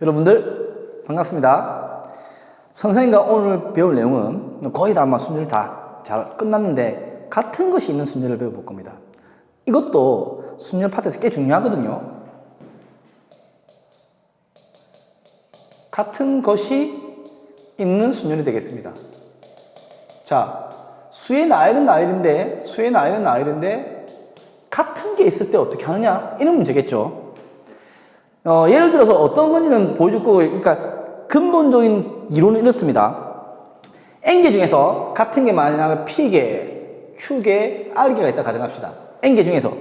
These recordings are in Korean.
여러분들 반갑습니다. 선생님과 오늘 배울 내용은 거의 다 아마 순위를 다 잘 끝났는데 같은 것이 있는 순위를 배워볼 겁니다. 이것도 순열 파트에서 꽤 중요하거든요. 같은 것이 있는 순열이 되겠습니다. 자, 수의 나일은 나일인데 같은 게 있을 때 어떻게 하느냐? 이런 문제겠죠. 예를 들어서 어떤 건지는 보여줄 거고, 그러니까 근본적인 이론은 이렇습니다. N개 중에서 같은 게 만약 P개, Q개, R개가 있다 가정합시다. N개 중에서.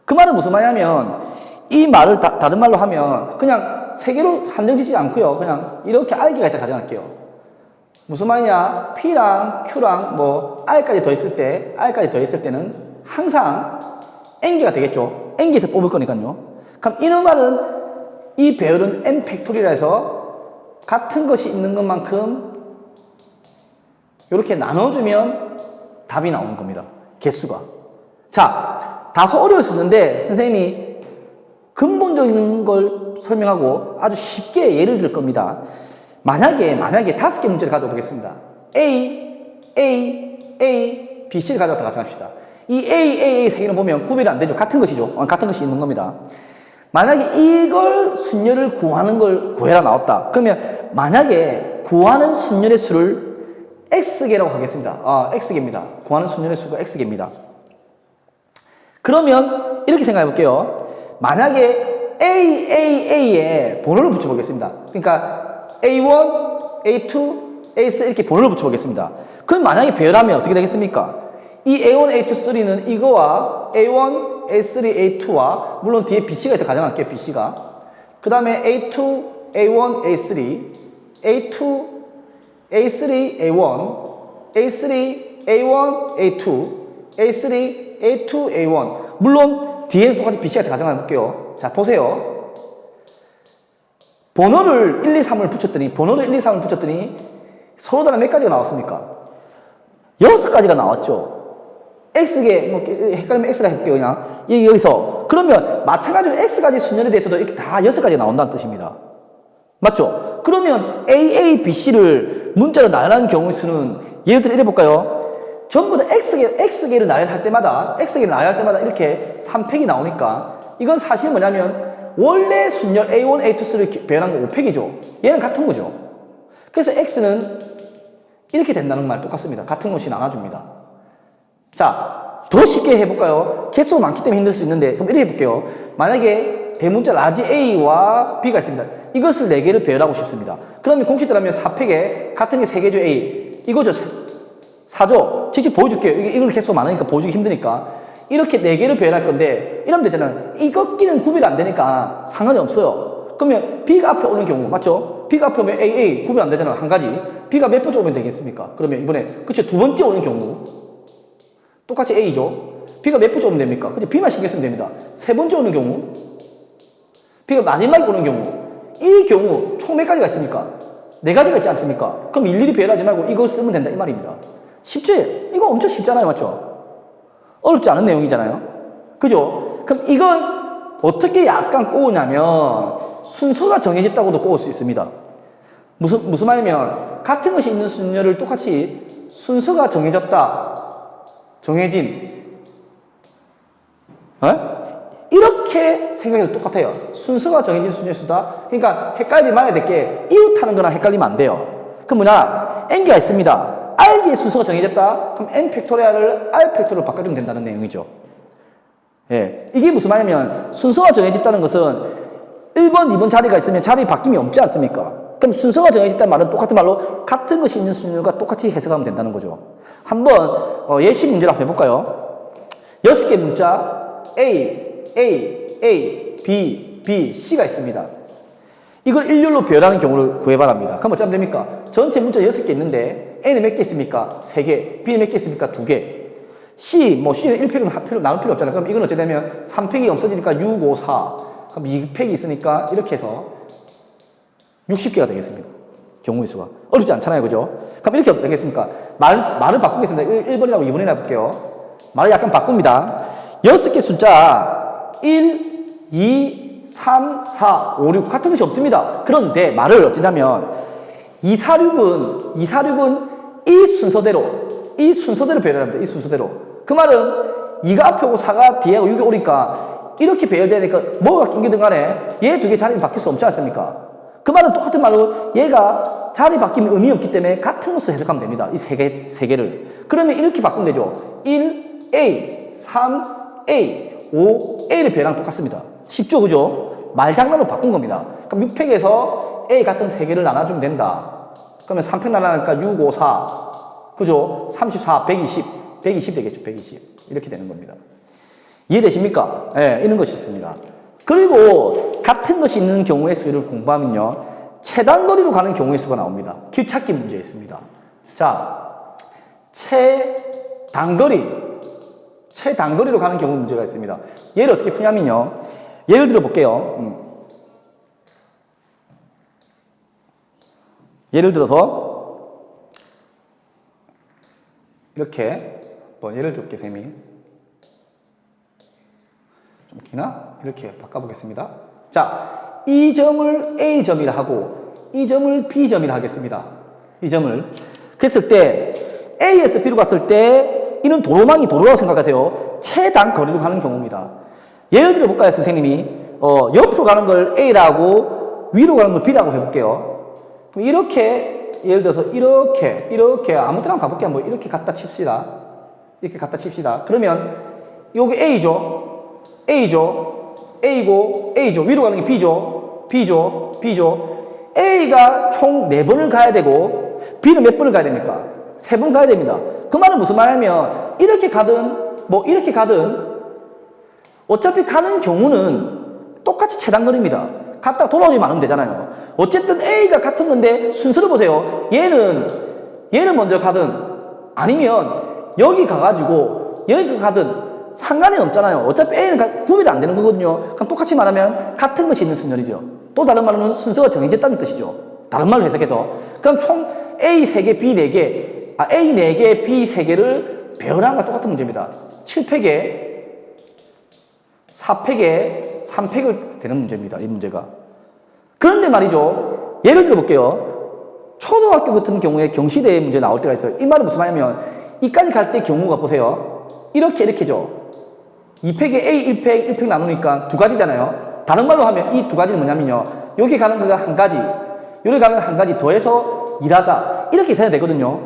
그 말은 무슨 말이냐면 이 말을 다른 말로 하면 그냥 세 개로 한정 짓지 않고요. 그냥 이렇게 R개가 있다 가정할게요. 무슨 말이냐? P랑 Q랑 뭐 R까지 더했을 때는 항상 N개가 되겠죠. N개에서 뽑을 거니까요. 그럼 이런 말은 이 배열은 N 팩토리라 해서 같은 것이 있는 것만큼 이렇게 나눠주면 답이 나오는 겁니다. 개수가. 자, 다소 어려울 수 있는데 선생님이 근본적인 걸 설명하고 아주 쉽게 예를 들 겁니다. 만약에 5개 문제를 가져보겠습니다. A, B, C를 가져왔다 가정합시다. 이 A 세 개를 보면 구별이 안 되죠. 같은 것이죠. 같은 것이 있는 겁니다. 만약에 이걸 순열을 구하는 걸 구해라 나왔다. 그러면 만약에 구하는 순열의 수를 X개라고 하겠습니다. X개입니다. 구하는 순열의 수가 X개입니다. 그러면 이렇게 생각해 볼게요. 만약에 AA에 번호를 붙여보겠습니다. 그러니까 A1, A2, A3 이렇게 번호를 붙여보겠습니다. 그럼 만약에 배열하면 어떻게 되겠습니까? 이 A1, A2, 3는 이거와 A1, A3, A2와 물론 뒤에 BC가 있다 가정할게요. BC가. 그 다음에 A2, A1, A3, A2, A3, A1, A3, A1, A2, A3, A2, A1 물론 뒤에는 똑같이 BC가 있다 가정할게요. 자 보세요. 번호를 1, 2, 3을 붙였더니 서로 다른 몇 가지가 나왔습니까? 6가지가 나왔죠. X개, 뭐, 헷갈리면 X라 해볼게요, 그냥. 여기서. 그러면, 마찬가지로 X가지 순열에 대해서도 이렇게 다 6가지가 나온다는 뜻입니다. 맞죠? 그러면 A, B, C를 문자로 나열하는 경우의 수는, 예를 들어 이래볼까요? 전부 다 X개를 나열할 때마다 이렇게 3팩이 나오니까, 이건 사실 뭐냐면, 원래 순열 A1, A2, 3를 배열한 거 5팩이죠. 얘는 같은 거죠. 그래서 X는 이렇게 된다는 말 똑같습니다. 같은 것이 나눠줍니다. 자, 더 쉽게 해볼까요? 개수가 많기 때문에 힘들 수 있는데 그럼 이렇게 해볼게요. 만약에 대문자 라지 A와 B가 있습니다. 이것을 4개를 배열하고 싶습니다. 그러면 공식 따르면 4팩에 같은 게 3개죠. A 이거죠. 4죠. 직접 보여줄게요. 이걸 개수가 많으니까 보여주기 힘드니까 이렇게 4개를 배열할 건데 이러면 되잖아요. 이것끼리는 구별이 안 되니까 상관이 없어요. 그러면 B가 앞에 오는 경우 맞죠? B가 앞에 오면 A 구별 안 되잖아요. 한 가지. B가 몇 번째 오면 되겠습니까? 그러면 이번에 그쵸 2번째 오는 경우 똑같이 A죠. B가 몇 번째 오면 됩니까? 그죠? B만 신경 쓰면 됩니다. 3번째 오는 경우, B가 마지막에 오는 경우, 이 경우 총 몇 가지가 있습니까? 4가지가 있지 않습니까? 그럼 일일이 배열하지 말고 이걸 쓰면 된다 이 말입니다. 쉽죠? 이거 엄청 쉽잖아요, 맞죠? 어렵지 않은 내용이잖아요. 그죠? 그럼 이걸 어떻게 약간 꼬우냐면 순서가 정해졌다고도 꼬을 수 있습니다. 무슨 말이냐면 같은 것이 있는 순열을 똑같이 순서가 정해진 이렇게 생각해도 똑같아요. 순서가 정해진 순서의 수다. 그러니까 헷갈리지 말아야 될 게 이웃하는 거랑 헷갈리면 안 돼요. 그럼 뭐냐? N개가 있습니다. R개의 순서가 정해졌다. 그럼 N 팩토리얼을 R 팩토리얼로 바꿔주면 된다는 내용이죠. 예, 이게 무슨 말이냐면 순서가 정해졌다는 것은 1번, 2번 자리가 있으면 자리 바뀜이 없지 않습니까? 그럼 순서가 정해졌다는 말은 똑같은 말로 같은 것이 있는 순열과 똑같이 해석하면 된다는 거죠. 한번 예시 문제를 한번 해볼까요? 6개 문자 A, B, C가 있습니다. 이걸 일렬로 배열하는 경우를 구해바랍니다. 그럼 어쩌면 됩니까? 전체 문자 6개 있는데 A는 몇 개 있습니까? 3개, B는 몇 개 있습니까? 2개. C는 1팩으로 나눌 필요 없잖아요. 그럼 이건 어찌 되면 3팩이 없어지니까 6, 5, 4. 그럼 2팩이 있으니까 이렇게 해서 60개가 되겠습니다. 경우의 수가. 어렵지 않잖아요. 그죠? 그럼 이렇게 되겠습니까? 말을 바꾸겠습니다. 1번이라고 2번이라 해볼게요. 말을 약간 바꿉니다. 6개 숫자 1, 2, 3, 4, 5, 6 같은 것이 없습니다. 그런데 말을 어쩌냐면 2, 4, 6은 이 순서대로 배열을 합니다. 이 순서대로. 그 말은 2가 앞에 오고 4가 뒤에 오고 6이 오니까 이렇게 배열되니까 뭐가 낑기든 간에 얘 두 개 자리는 바뀔 수 없지 않습니까? 그 말은 똑같은 말로 얘가 자리 바뀌면 의미 없기 때문에 같은 것을 해석하면 됩니다. 이 세 개를. 그러면 이렇게 바꾸면 되죠. 1A, 3A, 5A의 배랑 똑같습니다. 쉽죠, 그죠? 말장난으로 바꾼 겁니다. 그럼 6팩에서 A 같은 3개를 나눠주면 된다. 그러면 3팩 나눠니까 6, 5, 4. 그죠? 34, 120 되겠죠, 120. 이렇게 되는 겁니다. 이해되십니까? 예, 이런 것이 있습니다. 그리고 같은 것이 있는 경우의 수를 공부하면요. 최단거리로 가는 경우의 수가 나옵니다. 길찾기 문제에 있습니다. 자, 최단거리로 가는 경우 문제가 있습니다. 얘를 어떻게 푸냐면요. 예를 들어 볼게요. 예를 들어서 이렇게 한번 예를 들어볼게요, 쌤이. 좀 기나? 이렇게 바꿔보겠습니다. 자, 이 점을 A점이라 하고 이 점을 B점이라 하겠습니다. 이 점을. 그랬을 때 A에서 B로 갔을 때 이런 도로망이 도로라고 생각하세요. 최단 거리로 가는 경우입니다. 예를 들어 볼까요, 선생님이? 옆으로 가는 걸 A라고 위로 가는 걸 B라고 해볼게요. 그럼 이렇게 예를 들어서 이렇게 아무 때나 가볼게요. 뭐 이렇게 갖다 칩시다. 이렇게 갖다 칩시다. 그러면 요게 A죠. A고 위로 가는 게 B죠. A가 총 4번을 가야 되고 B는 몇 번을 가야 됩니까? 3번 가야 됩니다. 그 말은 무슨 말이냐면 이렇게 가든 뭐 이렇게 가든 어차피 가는 경우는 똑같이 최단거리입니다. 갔다가 돌아오지만 않으면 되잖아요. 어쨌든 A가 같은 건데 순서를 보세요. 얘는 먼저 가든 아니면 여기 가가지고 여기 가든 상관이 없잖아요. 어차피 A는 구별이 안 되는 거거든요. 그럼 똑같이 말하면 같은 것이 있는 순열이죠. 또 다른 말로는 순서가 정해졌다는 뜻이죠. 다른 말로 해석해서. 그럼 총 A 3개, B 4개, A 4개, B 3개를 배열한 것과 똑같은 문제입니다. 7팩에 4팩에 3팩을 되는 문제입니다. 이 문제가. 그런데 말이죠. 예를 들어 볼게요. 초등학교 같은 경우에 경시대의 문제 나올 때가 있어요. 이 말은 무슨 말이냐면 이까지 갈 때 경우가 보세요. 이렇게죠. 2팩에 A 1팩 나누니까 2가지잖아요. 다른 말로 하면 이 2가지는 뭐냐면요. 여기 가는 거가 1가지, 여기 가는 거 1가지 더해서 일하다. 이렇게 계산이 되거든요.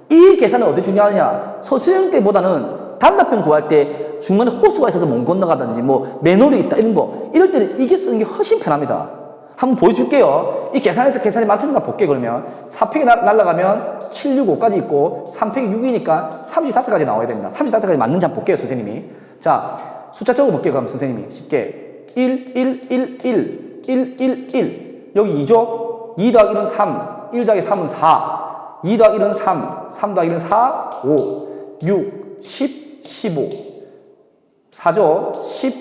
이 계산은 어떻게 중요하냐. 서술형 때보다는 단답형 구할 때 중간에 호수가 있어서 못 건너가다든지 뭐 맨홀이 있다 이런 거 이럴 때는 이게 쓰는 게 훨씬 편합니다. 한번 보여줄게요. 이 계산에서 계산이 맞추는가 볼게. 그러면 4팩이 날라가면 7, 6, 5까지 있고 3팩이 6이니까 35까지 나와야 됩니다. 35까지 맞는지 한번 볼게요, 선생님이. 자, 숫자 적어볼게요. 그럼 선생님이 쉽게 1 여기 2죠? 2 더하기 1은 3, 1 더하기 3은 4, 2 더하기 1은 3, 3 더하기 1은 4, 5, 6, 10, 15 4죠? 10,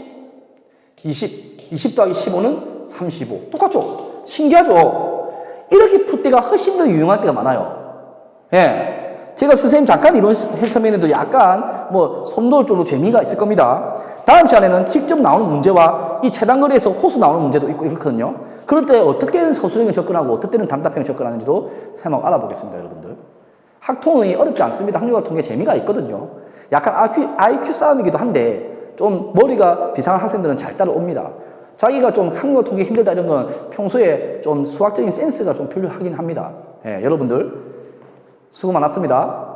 20 더하기 15는 35. 똑같죠? 신기하죠? 이렇게 풀 때가 훨씬 더 유용할 때가 많아요. 예. 제가 선생님 잠깐 이론 해설면에도 약간 뭐 손놓을 정도 재미가 있을 겁니다. 다음 시간에는 직접 나오는 문제와 이 최단거리에서 호수 나오는 문제도 있고 이렇거든요. 그럴 때 어떻게 서술형을 접근하고 어떨 때는 단답형을 접근하는지도 한번 알아보겠습니다, 여러분들. 학통이 어렵지 않습니다. 학력과 통계 재미가 있거든요. 약간 IQ 싸움이기도 한데 좀 머리가 비상한 학생들은 잘 따라옵니다. 자기가 좀 학력과 통계 힘들다 이런 건 평소에 좀 수학적인 센스가 좀 필요하긴 합니다. 예, 여러분들 수고 많았습니다.